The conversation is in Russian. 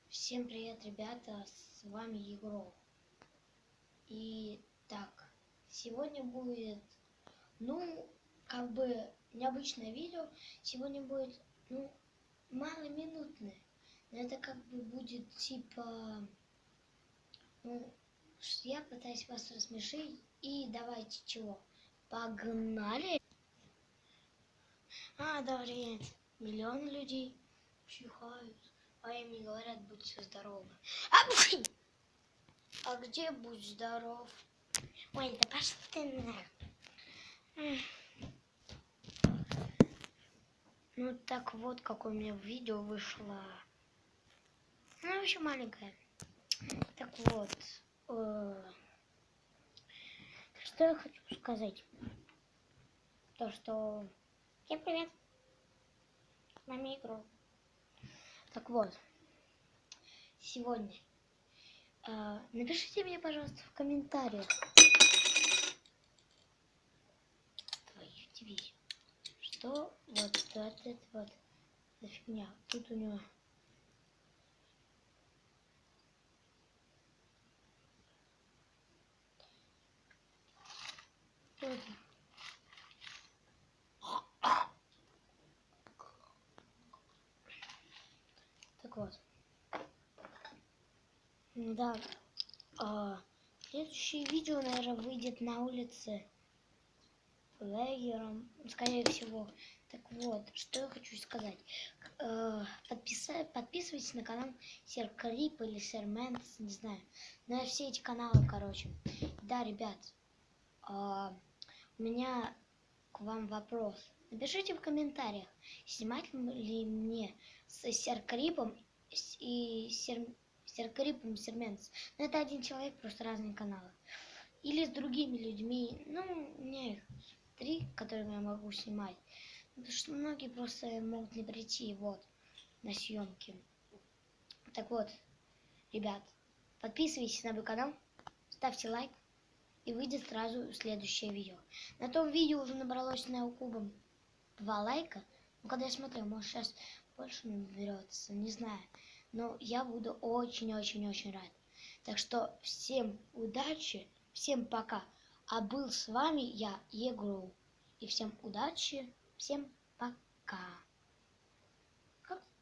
Всем привет, ребята, с вами Егор. И так, сегодня будет, необычное видео. Сегодня будет, маломинутное. Но это будет типа, я пытаюсь вас рассмешить. И давайте чего? Погнали! Добрый день. Миллионы людей чихают. А им не говорят, будьте здоровы. А где будь здоров? Ой, да пошли ты нахуй. Ну так вот, какое у меня видео вышло. Ну, еще маленькое. Так вот. Что я хочу сказать? То, что... Всем привет. С нами Игру. Так вот. Сегодня. Напишите мне, пожалуйста, в комментариях. Твою дивизию. Что вот это вот за фигня? Тут у него... Так вот. Да. Следующее видео, наверное, выйдет на улице лагером, скорее всего. Так вот, что я хочу сказать. Подписывайтесь на канал Сер Крип или Сер Мэнс, не знаю. На все эти каналы, короче. Да, ребят, у меня к вам вопрос. Напишите в комментариях, снимать ли мне с Сер Крипом и Сер Крипом, Сер Мэнс. Но это один человек, просто разные каналы. Или с другими людьми. У меня их 3, которые я могу снимать. Потому что многие просто могут не прийти на съемки. Так вот, ребят, подписывайтесь на мой канал, ставьте лайк, и выйдет сразу следующее видео. На том видео уже набралось на кубом 2 лайка. Когда я смотрю, может сейчас больше наберется, не знаю. Но я буду очень-очень-очень рад. Так что всем удачи, всем пока. А был с вами я, Егор. И всем удачи, всем пока.